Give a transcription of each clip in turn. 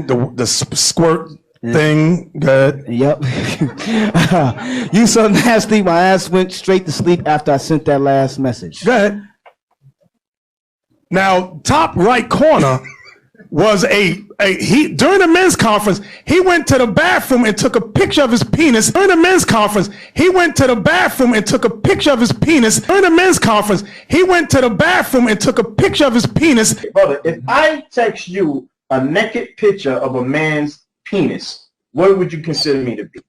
the squirt thing. Good. Yep. You so nasty, my ass went straight to sleep after I sent that last message. Good. Now, top right corner was he during the men's conference, he went to the bathroom and took a picture of his penis. During the men's conference, he went to the bathroom and took a picture of his penis. During the men's conference, he went to the bathroom and took a picture of his penis. Brother, if I text you a naked picture of a man's penis, what would you consider me to be?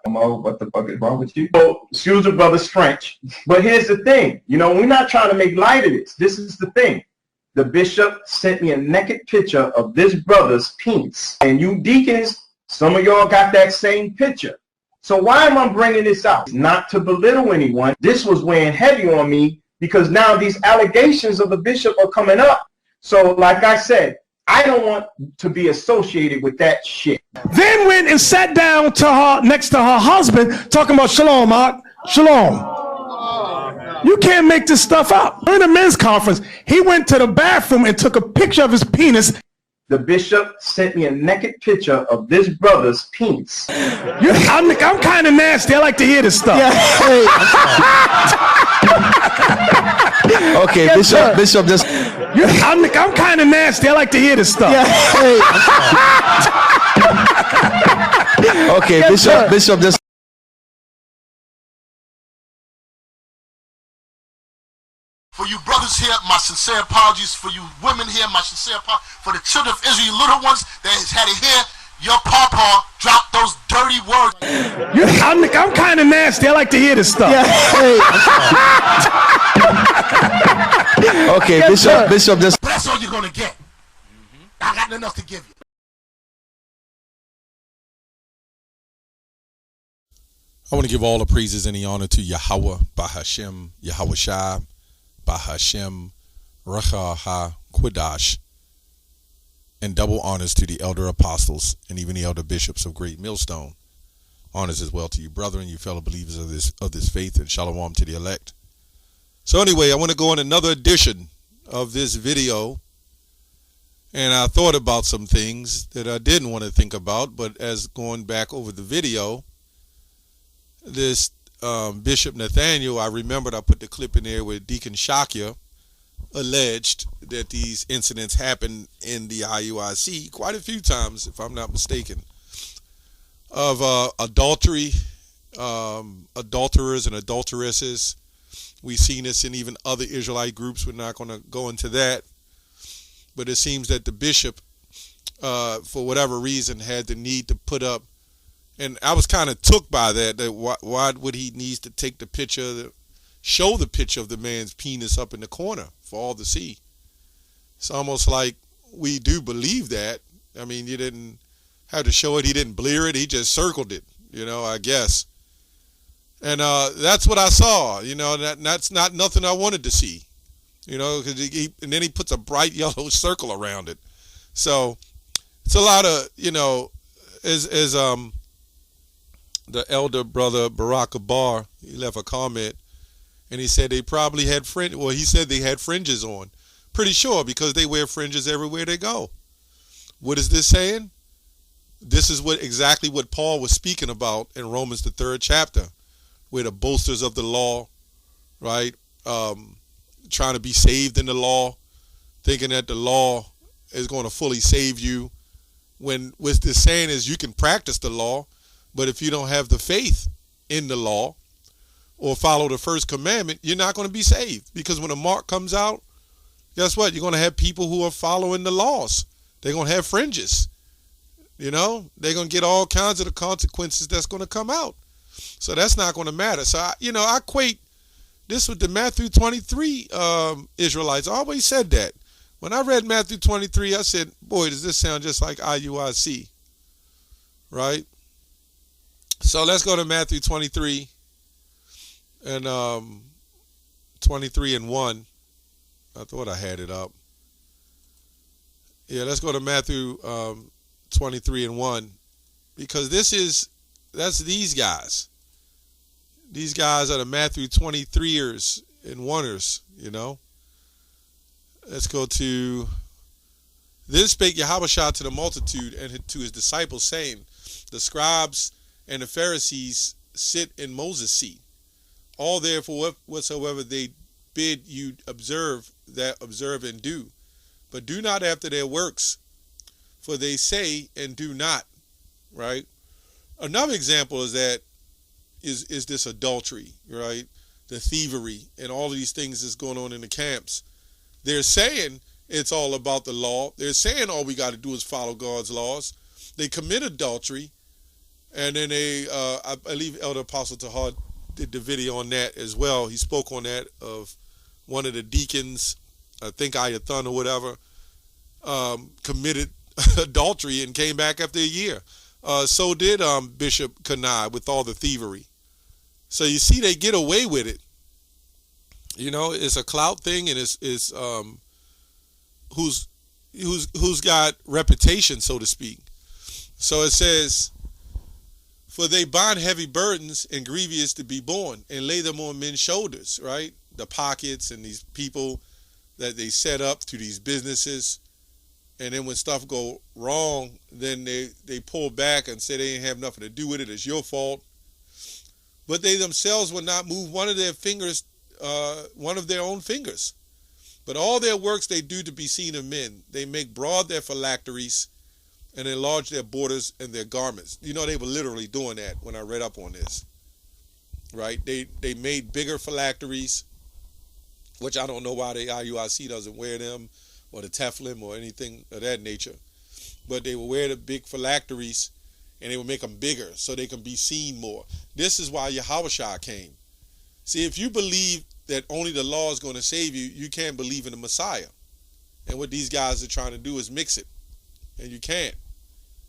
What the fuck is wrong with you? So, excuse the brother's French, but here's the thing. You know, we're not trying to make light of this. This is the thing. The bishop sent me a naked picture of this brother's penis. And you deacons, some of y'all got that same picture. So why am I bringing this out? Not to belittle anyone. This was weighing heavy on me because now these allegations of the bishop are coming up. So like I said, I don't want to be associated with that shit. Then went and sat down to her next to her husband talking about shalom, Mark. Shalom. You can't make this stuff up. During the men's conference, he went to the bathroom and took a picture of his penis. The bishop sent me a naked picture of this brother's penis. I'm kind of nasty. I like to hear this stuff. Yeah. Okay, Bishop, just. I'm kind of nasty. I like to hear this stuff. Yeah. Okay, Bishop, just. For you brothers here, my sincere apologies. For you women here, my sincere apologies. For the children of Israel, little ones that has had it here, your papa dropped those dirty words. I'm kind of nasty. I like to hear this stuff. Yeah. Okay, Bishop, just. But that's all you're gonna get. I got nothing else to give you. I want to give all the praises and the honor to Yahweh, Bahashem, Yahweh Shai, Bahashem, Racha HaQudash, and double honors to the elder apostles and even the elder bishops of Great Millstone. Honors as well to you, brethren, you fellow believers of this faith, and shalom to the elect. So anyway, I want to go on another edition of this video, and I thought about some things that I didn't want to think about, but as going back over the video, this Bishop Nathaniel, I remembered I put the clip in there where Deacon Shakya alleged that these incidents happened in the IUIC quite a few times, if I'm not mistaken, of adultery, adulterers and adulteresses. We've seen this in even other Israelite groups. We're not going to go into that. But it seems that the bishop, for whatever reason, had the need to put up. And I was kind of took by that why would he need to take the picture, show the picture of the man's penis up in the corner for all to see. It's almost like we do believe that. I mean, you didn't have to show it. He didn't blear it. He just circled it, I guess. And that's what I saw, that's not nothing I wanted to see, because and then he puts a bright yellow circle around it. So it's a lot of, as the elder brother Barack Abar, he left a comment and he said they probably had he said they had fringes on. Pretty sure, because they wear fringes everywhere they go. What is this saying? This is exactly what Paul was speaking about in Romans the 3rd chapter, where the boasters of the law, right, trying to be saved in the law, thinking that the law is going to fully save you, when what this saying is you can practice the law, but if you don't have the faith in the law or follow the first commandment, you're not going to be saved. Because when the mark comes out, guess what? You're going to have people who are following the laws. They're going to have fringes. They're going to get all kinds of the consequences that's going to come out. So that's not going to matter. So, I equate this with the Matthew 23 Israelites. I always said that. When I read Matthew 23, I said, boy, does this sound just like IUIC, right? So let's go to Matthew 23 and 23 and 1. I thought I had it up. Yeah, let's go to Matthew 23 and 1, because that's these guys. These guys are the Matthew 23ers and 1ers, Let's go to Then spake Yahushua to the multitude and to his disciples, saying, the scribes and the Pharisees sit in Moses' seat. All therefore whatsoever they bid you observe, that observe and do. But do not after their works, for they say and do not. Right? Another example is that is this adultery, right? The thievery and all of these things that's going on in the camps. They're saying it's all about the law. They're saying all we got to do is follow God's laws. They commit adultery, and then I believe Elder Apostle Tahar did the video on that as well. He spoke on that of one of the deacons, I think Ayathan or whatever, committed adultery and came back after a year. So did Bishop Kanai with all the thievery. So you see, they get away with it. You know, it's a clout thing, and it's who's got reputation, so to speak. So it says, for they bind heavy burdens and grievous to be borne, and lay them on men's shoulders, right? The pockets and these people that they set up to these businesses. And then when stuff go wrong, then they pull back and say they didn't have nothing to do with it. It's your fault. But they themselves will not move one of their fingers, one of their own fingers. But all their works they do to be seen of men. They make broad their phylacteries and enlarge their borders and their garments. You know, they were literally doing that when I read up on this. Right? They made bigger phylacteries, which I don't know why the IUIC doesn't wear them, or the Teflon or anything of that nature. But they will wear the big phylacteries, and they will make them bigger so they can be seen more. This is why Yahushua came. See, if you believe that only the law is going to save you, you can't believe in the Messiah. And what these guys are trying to do is mix it. And you can't.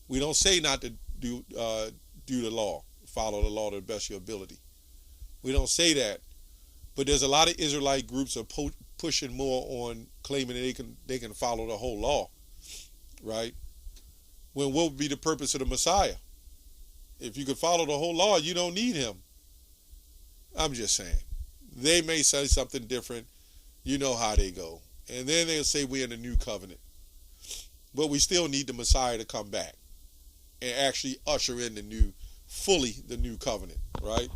We don't say not to do the law, follow the law to the best of your ability. We don't say that. But there's a lot of Israelite groups are pushing more on claiming that they can follow the whole law, right? When what would be the purpose of the Messiah? If you could follow the whole law, you don't need him. I'm just saying. They may say something different. You know how they go. And then they'll say we're in the new covenant. But we still need the Messiah to come back and actually usher in the new covenant, right?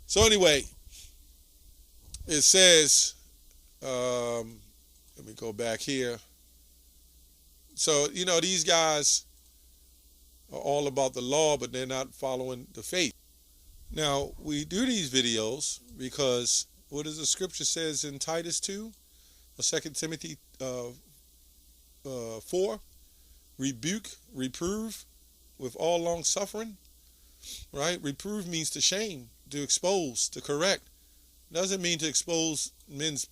So anyway, it says, let me go back here. So, you know, these guys are all about the law, but they're not following the faith. Now, we do these videos because what does the scripture says in Titus 2 or 2 Timothy 4? Rebuke, reprove with all long suffering, right? Reprove means to shame, to expose, to correct. Doesn't mean to expose men's,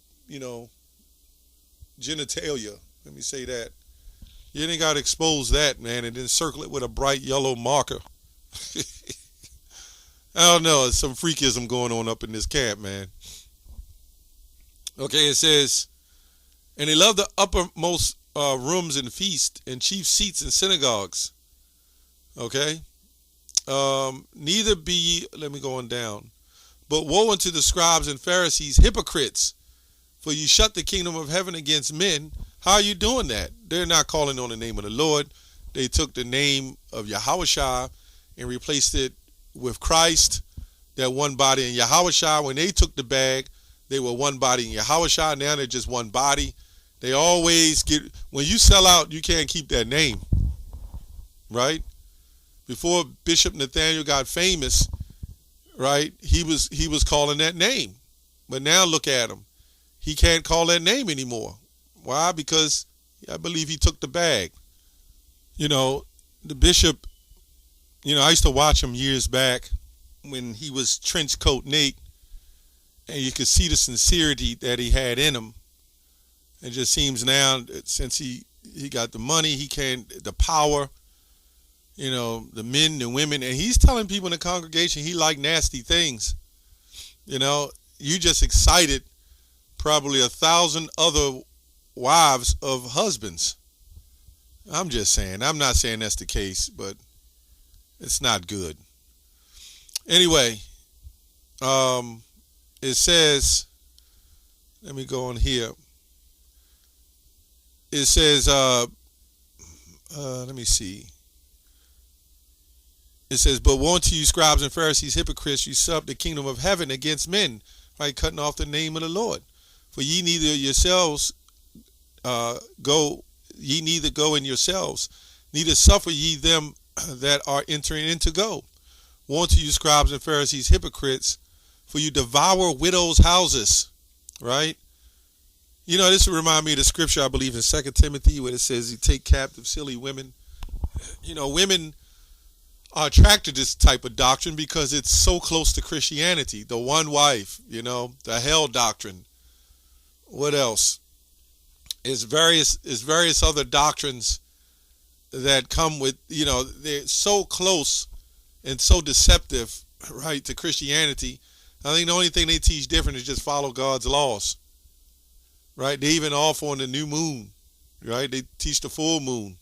genitalia. Let me say that. You ain't got to expose that, man, and then circle it with a bright yellow marker. I don't know. There's some freakism going on up in this camp, man. Okay, it says, and they love the uppermost rooms and feasts and chief seats in synagogues. Okay? Neither be ye, let me go on down. But woe unto the scribes and Pharisees, hypocrites, for you shut the kingdom of heaven against men. How are you doing that? They're not calling on the name of the Lord. They took the name of Yahushua and replaced it with Christ, that one body in Yahushua. When they took the bag, they were one body in Yahushua. Now they're just one body. They always get, when you sell out, you can't keep that name, right? Before Bishop Nathaniel got famous, right, he was calling that name. But now look at him. He can't call that name anymore. Why? Because I believe he took the bag. The bishop, I used to watch him years back when he was trench coat Nate, and you could see the sincerity that he had in him. It just seems now that since he got the money, the power, the men, the women, and he's telling people in the congregation he like nasty things. You just excited probably 1,000 other wives of husbands. I'm just saying. I'm not saying that's the case, but it's not good. Anyway, it says, let me go on here. It says, Let me see. It says, but woe unto you, scribes and Pharisees, hypocrites, you sub the kingdom of heaven against men, by cutting off the name of the Lord. For ye neither yourselves ye neither go in yourselves, neither suffer ye them that are entering in to go. Woe unto you, scribes and Pharisees, hypocrites, for you devour widows' houses. Right? You know, this will remind me of the scripture, I believe, in 2 Timothy, where it says, you take captive silly women. You know, women are attracted to this type of doctrine because it's so close to Christianity. The one wife, you know, the hell doctrine. What else? It's various other doctrines that come with, you know, they're so close and so deceptive, right, to Christianity. I think the only thing they teach different is just follow God's laws, right? They even offer on the new moon, right? They teach the full moon.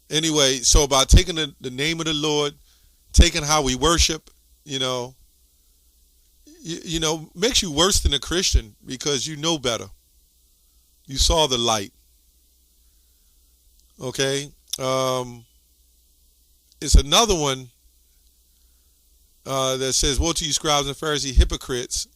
Anyway, so by taking the name of the Lord, taking how we worship, you know, makes you worse than a Christian because you know better. You saw the light. Okay? It's another one that says, woe to you, scribes and Pharisees, hypocrites.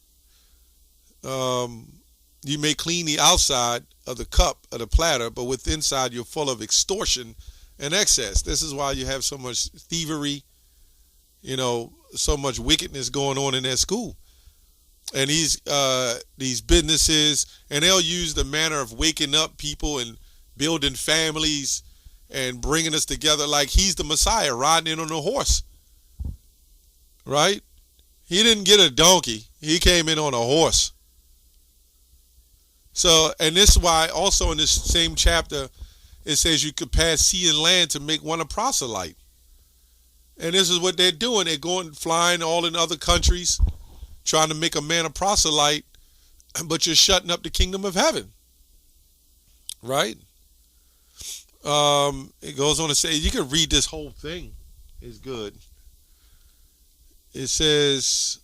You may clean the outside of the cup, of the platter, but with inside you're full of extortion and excess. This is why you have so much thievery, you know, so much wickedness going on in that school. And these businesses, and they'll use the manner of waking up people and building families and bringing us together like he's the Messiah riding in on a horse, right? He didn't get a donkey. He came in on a horse. So, and this is why also in this same chapter, it says you could pass sea and land to make one a proselyte. And this is what they're doing. They're going, flying all in other countries, trying to make a man a proselyte, but you're shutting up the kingdom of heaven. Right? It goes on to say, you can read this whole thing. It's good. It says,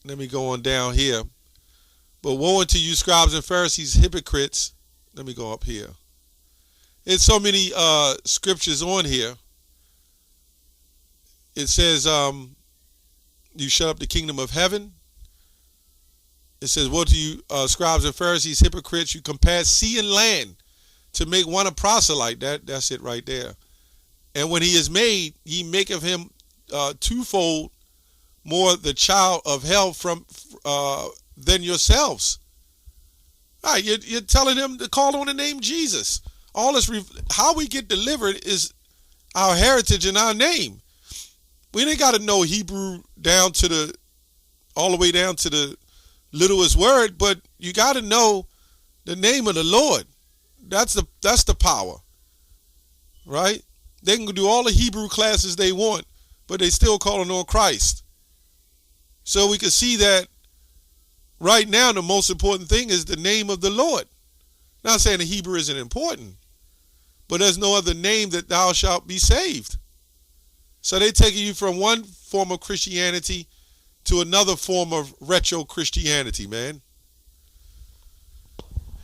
let me go on down here. But woe unto you, scribes and Pharisees, hypocrites. Let me go up here. It's so many scriptures on here. It says, you shut up the kingdom of heaven. It says, woe to you, scribes and Pharisees, hypocrites, you compass sea and land to make one a proselyte. That's it right there. And when he is made, ye make of him twofold more the child of hell than yourselves. All right, you're telling them to call on the name Jesus. All this, how we get delivered is our heritage and our name. We ain't got to know Hebrew all the way down to the littlest word, but you got to know the name of the Lord. That's the power, right? They can do all the Hebrew classes they want, but they still calling on Christ. So we can see that right now the most important thing is the name of the Lord. Not saying the Hebrew isn't important, but there's no other name that thou shalt be saved. So they taking you from one form of Christianity to another form of retro Christianity, man.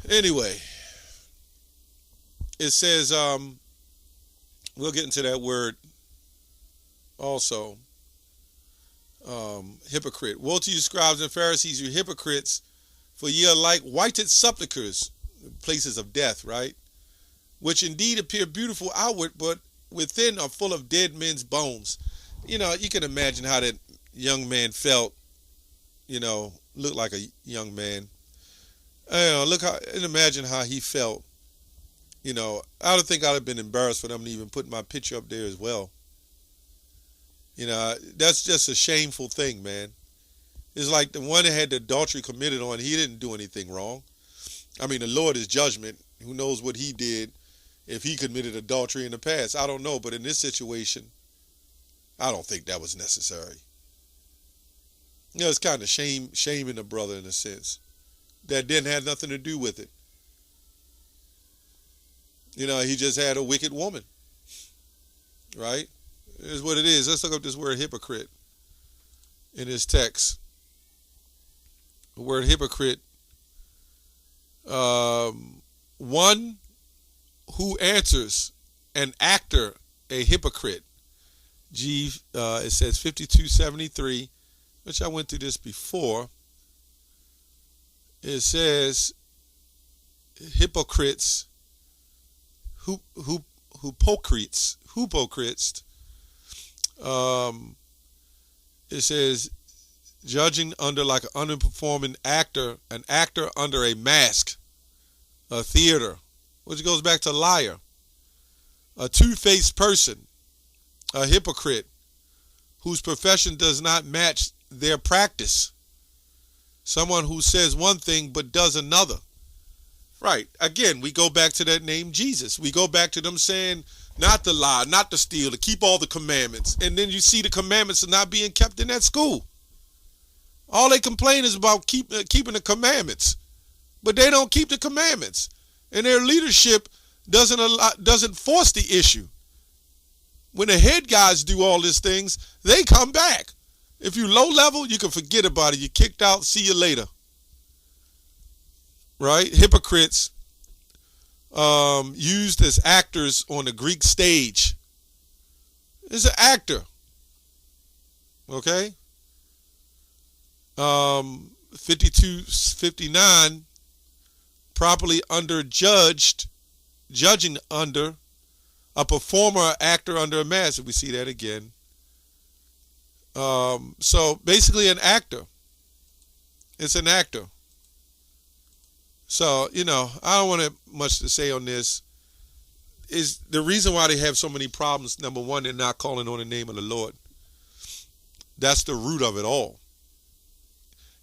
Anyway, it says, we'll get into that word also. Hypocrite. Woe to you, scribes and Pharisees, you hypocrites, for ye are like whited sepulchres, places of death, right? Which indeed appear beautiful outward, but within are full of dead men's bones. You know, you can imagine how that young man felt, you know, looked like a young man. Imagine how he felt. You know, I don't think I'd have been embarrassed for them to even put my picture up there as well. You know, that's just a shameful thing, man. It's like the one that had the adultery committed on, he didn't do anything wrong. I mean, the Lord is judgment. Who knows what he did if he committed adultery in the past? I don't know, but in this situation, I don't think that was necessary. You know, it's kind of shaming the brother in a sense. That didn't have nothing to do with it. You know, he just had a wicked woman. Right? It is what it is. Let's look up this word hypocrite in this text. The word hypocrite. One who answers an actor a hypocrite? It says 5273, which I went through this before. It says hypocrites, hypocrites. It says judging under like an underperforming actor, an actor under a mask, a theater, which goes back to liar, a two-faced person, a hypocrite, whose profession does not match their practice, someone who says one thing but does another. Right. Again, we go back to that name Jesus. We go back to them saying not to lie, not to steal, to keep all the commandments. And then you see the commandments are not being kept in that school. All they complain is about keeping the commandments. But they don't keep the commandments. And their leadership doesn't force the issue. When the head guys do all these things, they come back. If you low level, you can forget about it. You're kicked out. See you later. Right? Hypocrites used as actors on the Greek stage. It's an actor. Okay? 5259, properly judging under a performer or actor under a mask. We see that again. So basically an actor. It's an actor. So, I don't want much to say on this. Is the reason why they have so many problems. Number one, they're not calling on the name of the Lord. That's the root of it all.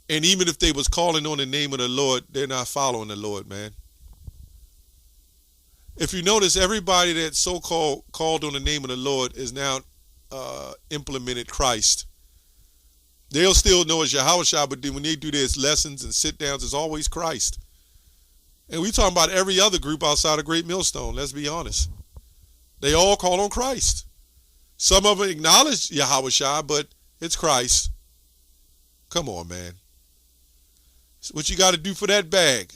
And even if they was calling on the name of the Lord, they're not following the Lord, man. If you notice, everybody that so-called called on the name of the Lord is now implemented Christ. They'll still know it's Yahushua, but then when they do their lessons and sit-downs, it's always Christ. And we talking about every other group outside of Great Millstone, let's be honest. They all call on Christ. Some of them acknowledge Yahushua, but it's Christ. Come on, man. What you got to do for that bag?